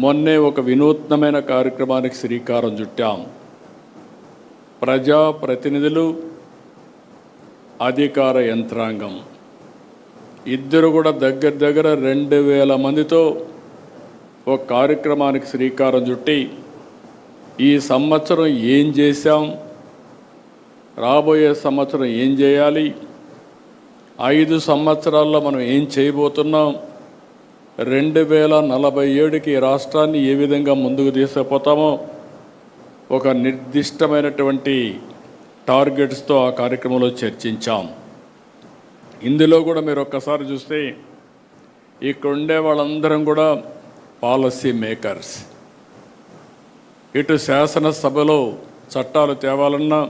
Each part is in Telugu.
మొన్నే ఒక వినూత్నమైన కార్యక్రమానికి శ్రీకారం చుట్టాం. ప్రజాప్రతినిధులు, అధికార యంత్రాంగం ఇద్దరు కూడా దగ్గర 2000 మందితో ఒక కార్యక్రమానికి శ్రీకారం చుట్టి ఈ సంవత్సరం ఏం చేశాం, రాబోయే సంవత్సరం ఏం చేయాలి, 5 సంవత్సరాల్లో మనం ఏం చేయబోతున్నాం, 2047కి రాష్ట్రాన్ని ఏ విధంగా ముందుకు తీసుకుపోతామో ఒక నిర్దిష్టమైనటువంటి టార్గెట్స్తో ఆ కార్యక్రమంలో చర్చించాం. ఇందులో కూడా మీరు ఒక్కసారి చూస్తే ఇక్కడ ఉండే వాళ్ళందరం కూడా పాలసీ మేకర్స్. ఇటు శాసనసభలో చట్టాలు తేవాలన్నా,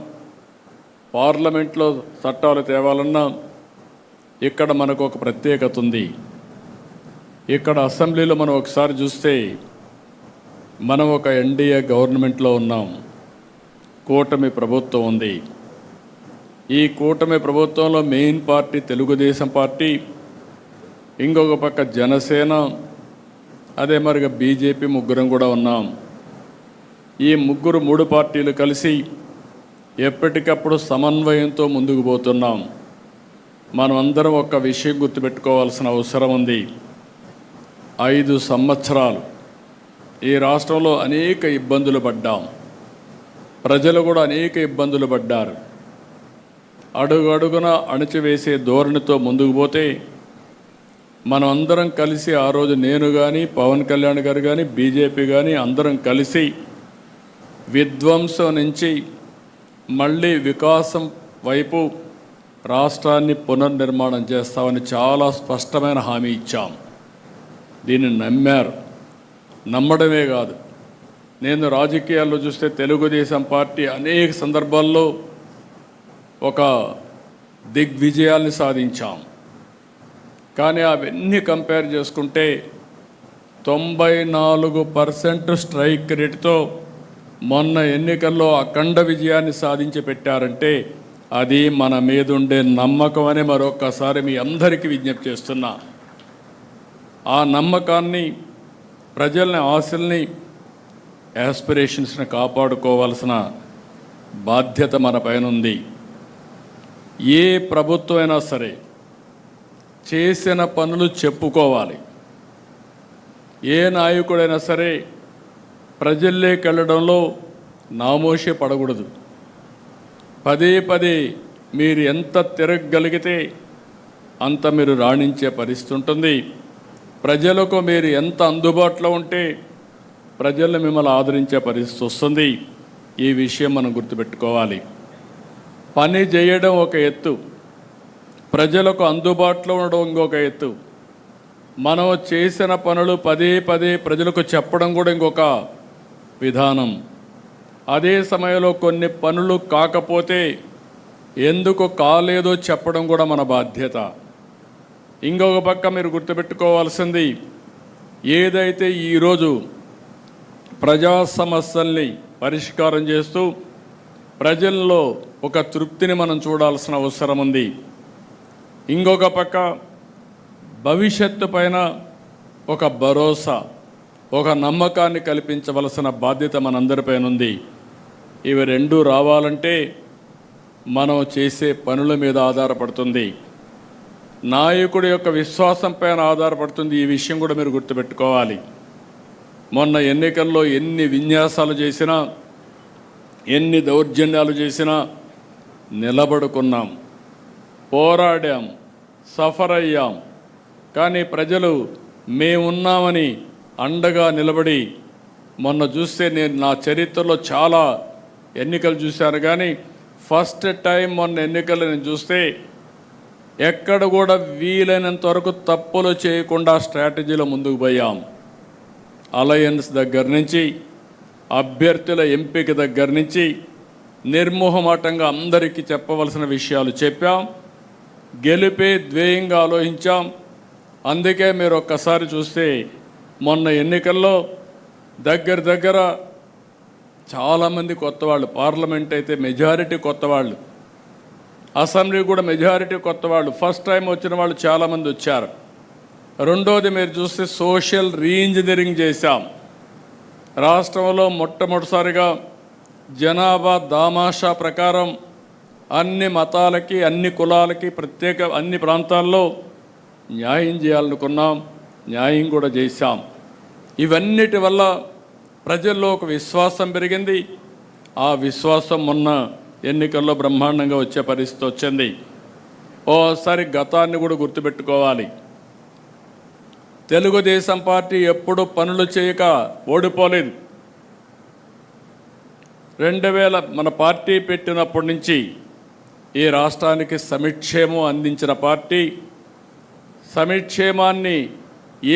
పార్లమెంట్లో చట్టాలు తేవాలన్నా ఇక్కడ మనకు ఒక ప్రత్యేకత ఉంది. ఇక్కడ అసెంబ్లీలో మనం ఒకసారి చూస్తే మనం ఒక ఎన్డీఏ గవర్నమెంట్లో ఉన్నాం, కూటమి ప్రభుత్వం ఉంది. ఈ కూటమి ప్రభుత్వంలో మెయిన్ పార్టీ తెలుగుదేశం పార్టీ, ఇంకొక పక్క జనసేన, అదే మరిగా బీజేపీ ముగ్గురం కూడా ఉన్నాం. ఈ ముగ్గురు 3 పార్టీలు కలిసి ఎప్పటికప్పుడు సమన్వయంతో ముందుకు పోతున్నాం. మనం అందరం ఒక విషయం గుర్తుపెట్టుకోవాల్సిన అవసరం ఉంది. 5 సంవత్సరాలు ఈ రాష్ట్రంలో అనేక ఇబ్బందులు పడ్డాం. ప్రజలు కూడా అనేక ఇబ్బందులు పడ్డారు. అడుగడుగున అణచివేసే ధోరణితో ముందుకు పోతే మనం అందరం కలిసి ఆ రోజు నేను కానీ, పవన్ కళ్యాణ్ గారు కానీ, బీజేపీ కానీ అందరం కలిసి విధ్వంసం నుంచి మళ్ళీ వికాసం వైపు రాష్ట్రాన్ని పునర్నిర్మాణం చేస్తామని చాలా స్పష్టమైన హామీ ఇచ్చాం. దీన్ని నమ్మారు. నమ్మడమే కాదు, నేను రాజకీయాల్లో చూస్తే తెలుగుదేశం పార్టీ అనేక సందర్భాల్లో ఒక దిగ్విజయాల్ని సాధించాం. కానీ అవన్నీ కంపేర్ చేసుకుంటే 94% స్ట్రైక్ రేటుతో మొన్న ఎన్నికల్లో అఖండ విజయాన్ని సాధించి పెట్టారంటే అది మన మీదుండే నమ్మకం అని మరొకసారి మీ అందరికీ విజ్ఞప్తి చేస్తున్నా. ఆ నమ్మకాన్ని, ప్రజల్ని, ఆశల్ని, యాస్పిరేషన్స్ని కాపాడుకోవాల్సిన బాధ్యత మన పైన ఉంది. ఏ ప్రభుత్వం అయినా సరే చేసిన పనులు చెప్పుకోవాలి. ఏ నాయకుడైనా సరే ప్రజల్లోకి వెళ్ళడంలో నామోషి పడకూడదు. పదే మీరు ఎంత తిరగగలిగితే అంత మీరు రాణించే పరిస్థితి ఉంటుంది. ప్రజలకు మీరు ఎంత అందుబాటులో ఉంటే ప్రజలు మిమ్మల్ని ఆదరించే పరిస్థితి వస్తుంది. ఈ విషయం మనం గుర్తుపెట్టుకోవాలి. పని చేయడం ఒక ఎత్తు, ప్రజలకు అందుబాటులో ఉండడం ఇంకొక ఎత్తు. మనం చేసిన పనులు పదే ప్రజలకు చెప్పడం కూడా ఇంకొక విధానం. అదే సమయంలో కొన్ని పనులు కాకపోతే ఎందుకు కాలేదో చెప్పడం కూడా మన బాధ్యత. ఇంకొక పక్క మీరు గుర్తుపెట్టుకోవాల్సింది, ఏదైతే ఈరోజు ప్రజా సమస్యల్ని పరిష్కారం చేస్తూ ప్రజల్లో ఒక తృప్తిని మనం చూడాల్సిన అవసరం ఉంది. ఇంకొక పక్క భవిష్యత్తు పైన ఒక భరోసా, ఒక నమ్మకాన్ని కల్పించవలసిన బాధ్యత మనందరిపైన ఉంది. ఇవి రెండూ రావాలంటే మనం చేసే పనుల మీద ఆధారపడుతుంది, నాయకుడి యొక్క విశ్వాసం పైన ఆధారపడుతుంది. ఈ విషయం కూడా మీరు గుర్తుపెట్టుకోవాలి. మొన్న ఎన్నికల్లో ఎన్ని విన్యాసాలు చేసినా, ఎన్ని దౌర్జన్యాలు చేసినా నిలబడుకున్నాం, పోరాడాం, సఫర్ అయ్యాం. కానీ ప్రజలు మేమున్నామని అండగా నిలబడి, మొన్న చూస్తే నేను నా చరిత్రలో చాలా ఎన్నికలు చూశాను, కానీ ఫస్ట్ టైం మొన్న ఎన్నికలు నేను చూస్తే ఎక్కడ కూడా వీలైనంత వరకు తప్పులు చేయకుండా స్ట్రాటజీలో ముందుకు పోయాం. అలయన్స్ దగ్గర నుంచి, అభ్యర్థుల ఎంపిక దగ్గర నుంచి నిర్మోహమాటంగా అందరికీ చెప్పవలసిన విషయాలు చెప్పాం. గెలిపే ధ్యేయంగా ఆలోచించాం. అందుకే మీరు ఒక్కసారి చూస్తే మొన్న ఎన్నికల్లో దగ్గర చాలామంది కొత్త వాళ్ళు, పార్లమెంట్ అయితే మెజారిటీ కొత్త వాళ్ళు, అసెంబ్లీ కూడా మెజారిటీ కొత్త వాళ్ళు, ఫస్ట్ టైం వచ్చిన వాళ్ళు చాలామంది వచ్చారు. రెండోది మీరు చూస్తే సోషల్ రీఇంజనీరింగ్ చేశాం. రాష్ట్రంలో మొట్టమొదటిసారిగా జనాభా దామాషా ప్రకారం అన్ని మతాలకి, అన్ని కులాలకి, ప్రత్యేక అన్ని ప్రాంతాల్లో న్యాయం చేయాలనుకున్నాం. న్యాయం కూడా చేశాం. ఇవన్నిటి వల్ల ప్రజల్లో ఒక విశ్వాసం పెరిగింది. ఆ విశ్వాసం మొన్న ఎన్నికల్లో బ్రహ్మాండంగా వచ్చే పరిస్థితి వచ్చింది. ఓసారి గతాన్ని కూడా గుర్తుపెట్టుకోవాలి. తెలుగుదేశం పార్టీ ఎప్పుడు పనులు చేయక ఓడిపోలేదు. 2000 మన పార్టీ పెట్టినప్పటి నుంచి ఈ రాష్ట్రానికి సంక్షేమం అందించిన పార్టీ, సంక్షేమాన్ని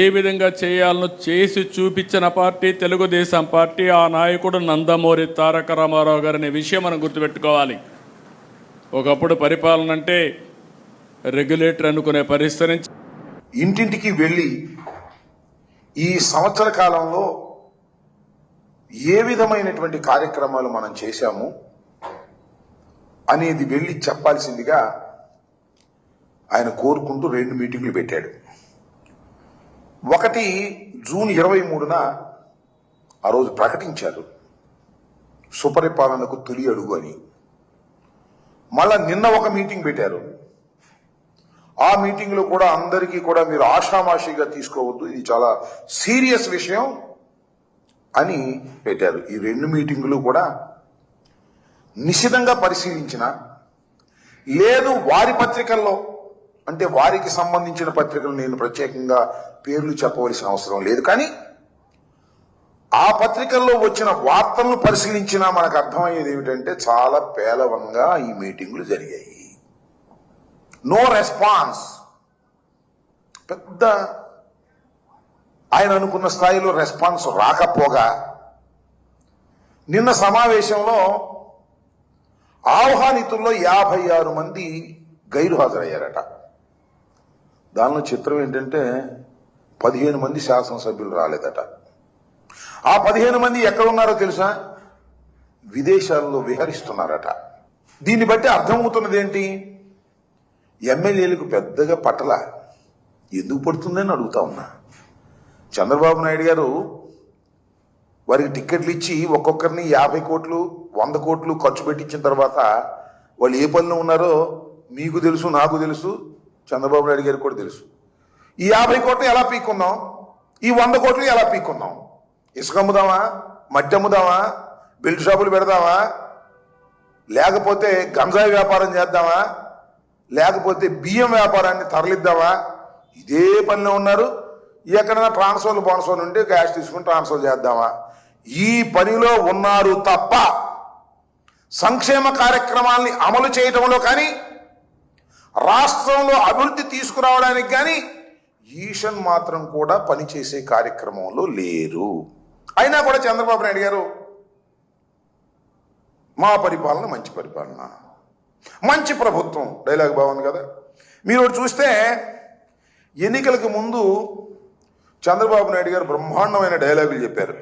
ఏ విధంగా చేయాలనో చేసి చూపించిన పార్టీ తెలుగుదేశం పార్టీ. ఆ నాయకుడు నందమూరి తారక రామారావు గారు అనే విషయం మనం గుర్తుపెట్టుకోవాలి. ఒకప్పుడు పరిపాలన అంటే రెగ్యులేటర్ అనుకునే పరిస్థితి నుంచి ఇంటింటికి వెళ్ళి ఈ సంవత్సర కాలంలో ఏ విధమైనటువంటి కార్యక్రమాలు మనం చేశాము అనేది వెళ్ళి చెప్పాల్సిందిగా ఆయన కోరుకుంటూ 2 మీటింగ్లు పెట్టాడు. ఒకటి జూన్ 23న ఆ రోజు ప్రకటించారు సుపరిపాలనకు తొలి అడుగు అని. మళ్ళా నిన్న ఒక మీటింగ్ పెట్టారు. ఆ మీటింగ్ లో కూడా అందరికీ కూడా మీరు ఆషామాషిగా తీసుకోవద్దు, ఇది చాలా సీరియస్ విషయం అని పెట్టారు. ఈ 2 మీటింగులు కూడా నిశితంగా పరిశీలించిన లేదు వారి పత్రికల్లో, అంటే వారికి సంబంధించిన పత్రికలు నేను ప్రత్యేకంగా పేర్లు చెప్పవలసిన అవసరం లేదు, కానీ ఆ పత్రికల్లో వచ్చిన వార్తలను పరిశీలించినా మనకు అర్థమయ్యేది ఏమిటంటే చాలా పేలవంగా ఈ మీటింగులు జరిగాయి. No response. పెద్ద ఆయన అనుకున్న స్థాయిలో రెస్పాన్స్ రాకపోగా నిన్న సమావేశంలో ఆహ్వానితుల్లో 56 మంది గైరు హాజరయ్యారట. దానిలో చిత్రం ఏంటంటే 15 మంది శాసనసభ్యులు రాలేదట. ఆ 15 మంది ఎక్కడున్నారో తెలుసా? విదేశాల్లో విహరిస్తున్నారట. దీన్ని బట్టి అర్థమవుతున్నది ఏంటి? ఎమ్మెల్యేలకు పెద్దగా పట్టల. ఎందుకు పడుతుందని అడుగుతా ఉన్నా. చంద్రబాబు నాయుడు గారు వారికి టిక్కెట్లు ఇచ్చి ఒక్కొక్కరిని 50 కోట్లు 100 కోట్లు ఖర్చు పెట్టించిన తర్వాత వాళ్ళు ఏ పనిలో ఉన్నారో మీకు తెలుసు, నాకు తెలుసు, చంద్రబాబు నాయుడు గారికి కూడా తెలుసు. ఈ 50 కోట్లు ఎలా పీక్కుందాం, ఈ 100 కోట్లు ఎలా పీక్కుందాం? ఇసుక అమ్ముదామా, మట్టి అమ్ముదామా, బెల్ట్ షాపులు పెడదామా, లేకపోతే గంజాయి వ్యాపారం చేద్దామా, లేకపోతే బియ్యం వ్యాపారాన్ని తరలిద్దామా? ఇదే పనిలో ఉన్నారు. ఎక్కడైనా ట్రాన్స్ఫర్లు బోనస్ఫర్లు ఉంటే క్యాష్ తీసుకుని ట్రాన్స్ఫర్ చేద్దామా? ఈ పనిలో ఉన్నారు తప్ప సంక్షేమ కార్యక్రమాల్ని అమలు చేయడంలో కానీ రాష్ట్రంలో అభివృద్ధి తీసుకురావడానికి కానీ ఈషన్ మాత్రం కూడా పనిచేసే కార్యక్రమంలో లేరు. అయినా కూడా చంద్రబాబు నాయుడు గారు మా పరిపాలన మంచి పరిపాలన, మంచి ప్రభుత్వం డైలాగ్ బాగుంది కదా. మీరు చూస్తే ఎన్నికలకు ముందు చంద్రబాబు నాయుడు గారు బ్రహ్మాండమైన డైలాగులు చెప్పారు.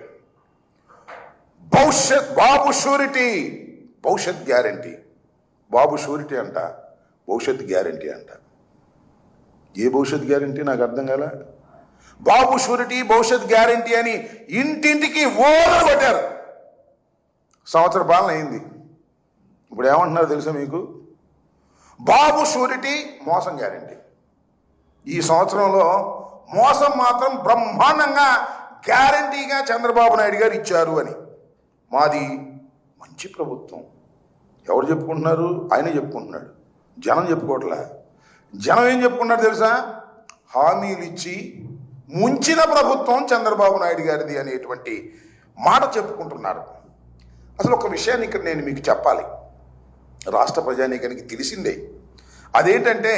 బాబు షూరిటీ, భవిష్యత్ గ్యారంటీ. బాబు షూరిటీ అంట, భవిష్యత్ గ్యారంటీ అంట. ఏ భవిష్యత్ గ్యారంటీ నాకు అర్థం కాల. బాబు షూరిటీ, భవిష్యత్ గ్యారంటీ అని ఇంటింటికి ఓరలు కొట్టారు. సంవత్సర పాలన అయింది. ఇప్పుడు ఏమంటున్నారు తెలుసా మీకు? బాబు షూరిటీ, మోసం గ్యారంటీ. ఈ సంవత్సరంలో మోసం మాత్రం బ్రహ్మాండంగా గ్యారంటీగా చంద్రబాబు నాయుడు గారు ఇచ్చారు అని. మాది మంచి ప్రభుత్వం. ఎవరు చెప్పుకుంటున్నారు? ఆయనే చెప్పుకుంటున్నాడు, జనం చెప్పుకోవట్లే. జనం ఏం చెప్పుకున్నారు తెలుసా? హామీలు ఇచ్చి ముంచిన ప్రభుత్వం చంద్రబాబు నాయుడు గారిది అనేటువంటి మాట చెప్పుకుంటున్నారు. అసలు ఒక విషయాన్ని ఇక్కడ నేను మీకు చెప్పాలి, రాష్ట్ర ప్రజానీకానికి తెలిసిందే. అదేంటంటే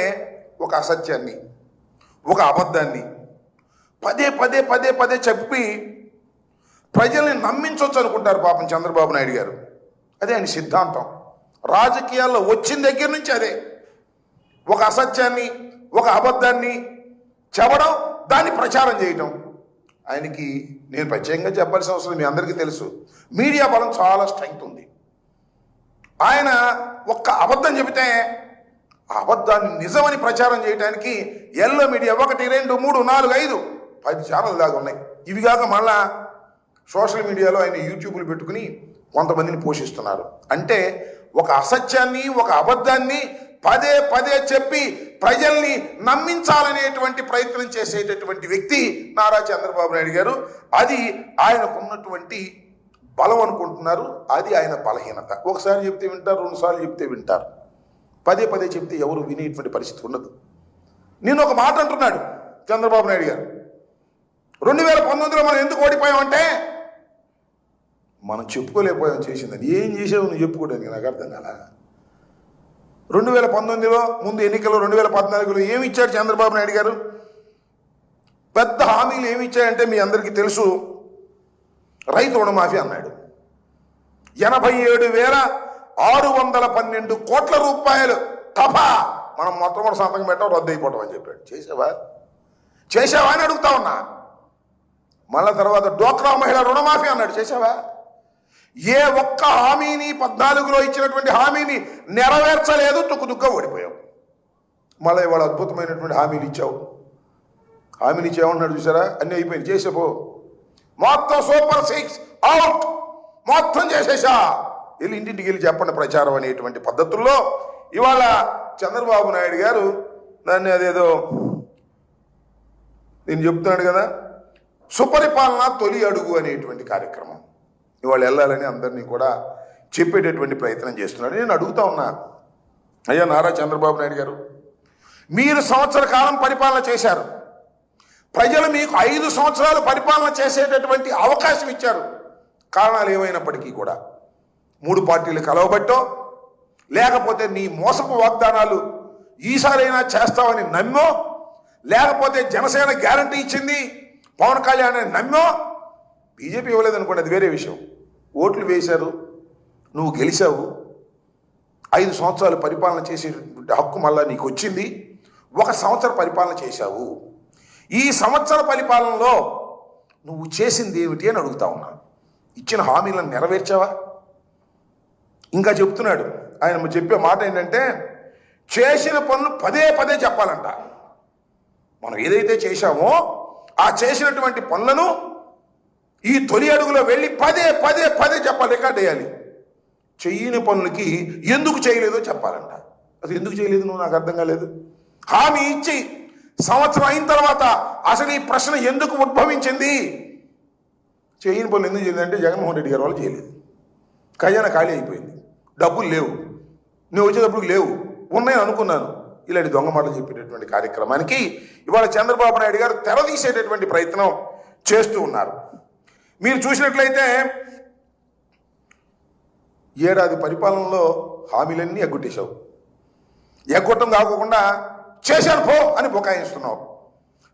ఒక అసత్యాన్ని, ఒక అబద్ధాన్ని పదే పదే పదే పదే చెప్పి ప్రజల్ని నమ్మించవచ్చు అనుకుంటారు పాపం చంద్రబాబు నాయుడు గారు. అదే ఆయన సిద్ధాంతం. రాజకీయాల్లో వచ్చిన దగ్గర నుంచి అదే. ఒక అసత్యాన్ని, ఒక అబద్ధాన్ని చెప్పడం, దాన్ని ప్రచారం చేయటం. ఆయనకి నేను ప్రత్యేకంగా చెప్పాల్సిన అవసరం మీ అందరికీ తెలుసు. మీడియా బలం చాలా స్ట్రెంగ్త్ ఉంది. ఆయన ఒక్క అబద్ధం చెబితే ఆ అబద్ధాన్ని నిజమని ప్రచారం చేయడానికి ఎల్లో మీడియా 1, 2, 3, 4, 5, 10 ఛానల్ దాకా ఉన్నాయి. ఇవి కాక మళ్ళా సోషల్ మీడియాలో ఆయన యూట్యూబ్లు పెట్టుకుని కొంతమందిని పోషిస్తున్నారు. అంటే ఒక అసత్యాన్ని, ఒక అబద్ధాన్ని పదే పదే చెప్పి ప్రజల్ని నమ్మించాలనేటువంటి ప్రయత్నం చేసేటటువంటి వ్యక్తి నారా చంద్రబాబు నాయుడు గారు. అది ఆయనకున్నటువంటి బలం అనుకుంటున్నారు. అది ఆయన బలహీనత. ఒకసారి చెప్తే వింటారు, రెండుసార్లు చెప్తే వింటారు. పదే పదే చెప్తే ఎవరు వినేటువంటి పరిస్థితి ఉండదు. నేను ఒక మాట అంటున్నాడు చంద్రబాబు నాయుడు గారు, 2019లో మనం ఎందుకు ఓడిపోయామంటే మనం చెప్పుకోలేకపోయాం చేసిందని. ఏం చేసావు నువ్వు చెప్పుకోవడానికి? నాకు అర్థం కాల. 2019లో ముందు ఎన్నికల్లో 2014లో ఏమి ఇచ్చాడు చంద్రబాబు నాయుడు గారు? పెద్ద హామీలు ఏమి ఇచ్చాయంటే మీ అందరికీ తెలుసు. రైతు రుణమాఫీ అన్నాడు. 87,612 కోట్ల రూపాయలు తపా మనం మొత్తం కూడా సంతకం పెట్టాం, రద్దు అయిపోవడం అని చెప్పాడు. చేసావా అని అడుగుతా ఉన్నా. మళ్ళా తర్వాత డ్వాక్రా మహిళా రుణమాఫీ అన్నాడు. చేసావా? ఏ ఒక్క హామీని 14లో ఇచ్చినటువంటి హామీని నెరవేర్చలేదు. తుక్కుతుక్క ఓడిపోయావు. మళ్ళీ ఇవాళ అద్భుతమైనటువంటి హామీలు ఇచ్చావు. హామీలు ఇచ్చామన్నాడు చూసారా? అన్నీ అయిపోయింది. చేసేపో మొత్తం సూపర్ 6 అవుట్, మొత్తం చేసేసా. వెళ్ళి ఇంటింటికి వెళ్ళి చెప్పండి ప్రచారం అనేటువంటి పద్ధతుల్లో ఇవాళ చంద్రబాబు నాయుడు గారు దాన్ని అదేదో నేను చెప్తున్నాడు కదా, సుపరిపాలన తొలి అడుగు అనేటువంటి కార్యక్రమం ఇవాళ వెళ్ళాలని అందరినీ కూడా చెప్పేటటువంటి ప్రయత్నం చేస్తున్నాడు. నేను అడుగుతా ఉన్నా, అయ్యా నారా చంద్రబాబు నాయుడు గారు, మీరు సంవత్సర కాలం పరిపాలన చేశారు. ప్రజలు మీకు 5 సంవత్సరాలు పరిపాలన చేసేటటువంటి అవకాశం ఇచ్చారు. కారణాలు ఏమైనప్పటికీ కూడా 3 పార్టీలు కలవబట్టో, లేకపోతే నీ మోసపు వాగ్దానాలు ఈసారైనా చేస్తావని నమ్మో, లేకపోతే జనసేన గ్యారంటీ ఇచ్చింది పవన్ కళ్యాణ్ అని నమ్మో. బీజేపీ ఇవ్వలేదనుకోండి, అది వేరే విషయం. ఓట్లు వేశారు, నువ్వు గెలిచావు, 5 సంవత్సరాలు పరిపాలన చేసేటువంటి హక్కు మళ్ళా నీకు వచ్చింది. 1 సంవత్సరం పరిపాలన చేశావు. ఈ సంవత్సర పరిపాలనలో నువ్వు చేసింది ఏమిటి అని అడుగుతా ఉన్నా. ఇచ్చిన హామీలను నెరవేర్చావా? ఇంకా చెప్తున్నాడు ఆయన. చెప్పే మాట ఏంటంటే చేసిన పనులు పదే పదే చెప్పాలంట. మనం ఏదైతే చేశామో ఆ చేసినటువంటి పనులను ఈ తొలి అడుగులో వెళ్ళి పదే పదే పదే చెప్పాలి, రికార్డ్ వేయాలి. చెయ్యని పనులకి ఎందుకు చేయలేదో చెప్పాలంట. అసలు ఎందుకు చేయలేదు నువ్వు? నాకు అర్థం కాలేదు. హామీ ఇచ్చి సంవత్సరం అయిన తర్వాత అసలు ఈ ప్రశ్న ఎందుకు ఉద్భవించింది? చేయని పనులు ఎందుకు చేయలేదంటే జగన్మోహన్ రెడ్డి గారి వాళ్ళు చేయలేదు. ఖజానా ఖాళీ అయిపోయింది, డబ్బులు లేవు, నువ్వు వచ్చేటప్పుడు లేవు, ఉన్నాయని అనుకున్నాను. ఇలాంటి దొంగ మాటలు చెప్పేటటువంటి కార్యక్రమానికి ఇవాళ చంద్రబాబు నాయుడు గారు తెరదీసేటటువంటి ప్రయత్నం చేస్తూ ఉన్నారు. మీరు చూసినట్లయితే ఏడాది పరిపాలనలో హామీలన్నీ ఎగ్గొట్టేశావు. ఎగ్గొట్టం కాకుండా చేశాను పో అని బుకాయిస్తున్నావు.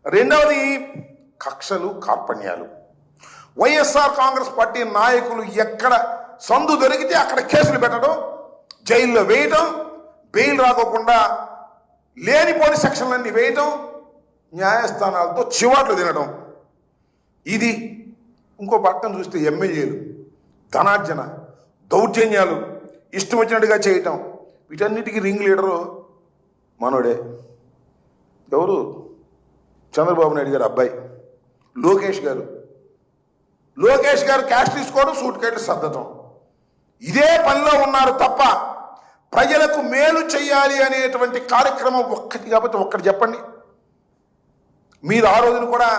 రెండవది కక్షలు, కార్పణ్యాలు. వైఎస్ఆర్ కాంగ్రెస్ పార్టీ నాయకులు ఎక్కడ సందు దొరికితే అక్కడ కేసులు పెట్టడం, జైల్లో వేయటం, బెయిల్ రాకోకుండా లేనిపోని సెక్షన్లన్నీ వేయటం, న్యాయస్థానాలతో చివాట్లు తినడం. ఇది ఇంకో పక్కన చూస్తే ఎమ్మెల్యేలు ధనార్జన, దౌర్జన్యాలు ఇష్టం వచ్చినట్టుగా చేయటం. వీటన్నిటికీ రింగ్ లీడరు మనోడే. ఎవరు? చంద్రబాబు నాయుడు గారు అబ్బాయి లోకేష్ గారు. లోకేష్ గారు క్యాష్ తీసుకోవడం, సూట్ కేట్లు సర్దటం, ఇదే పనిలో ఉన్నారు తప్ప ప్రజలకు మేలు చేయాలి అనేటువంటి కార్యక్రమం ఒక్కటి కాబట్టి ఒక్కటి చెప్పండి. మీరు ఆ రోజున కూడా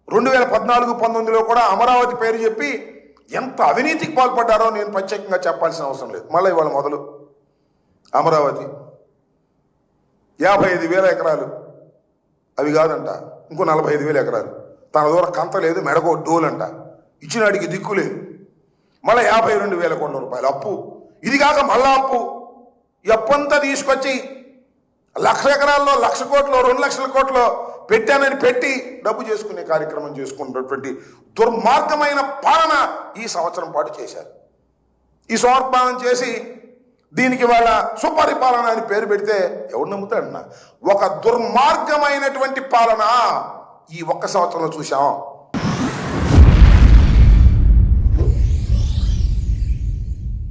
2014-19లో కూడా అమరావతి పేరు చెప్పి ఎంత అవినీతికి పాల్పడ్డారో నేను ప్రత్యేకంగా చెప్పాల్సిన అవసరం లేదు. మళ్ళీ ఇవాళ మొదలు అమరావతి 55,000 ఎకరాలు, అవి కాదంట ఇంకో 45,000 ఎకరాలు. తన దూరం కంత లేదు, మెడకో డోలంట, ఇచ్చినాడికి దిక్కు లేదు. మళ్ళీ 52,000 కోట్ల రూపాయలు అప్పు. ఇది కాక మళ్ళా అప్పు. ఈ అప్పంతా తీసుకొచ్చి 1,00,000 ఎకరాల్లో 1,00,000 కోట్లు, 2,00,000 కోట్లు పెట్టానని పెట్టి డబ్బు చేసుకునే కార్యక్రమం చేసుకున్నటువంటి దుర్మార్గమైన పాలన ఈ సంవత్సరం పాటు చేశారు. ఈ సమర్పణం చేసి దీనికి వాళ్ళ సుపరిపాలన అని పేరు పెడితే ఎవరు నమ్ముతాడన్నా? ఒక దుర్మార్గమైనటువంటి పాలన ఈ 1 సంవత్సరంలో చూసాం.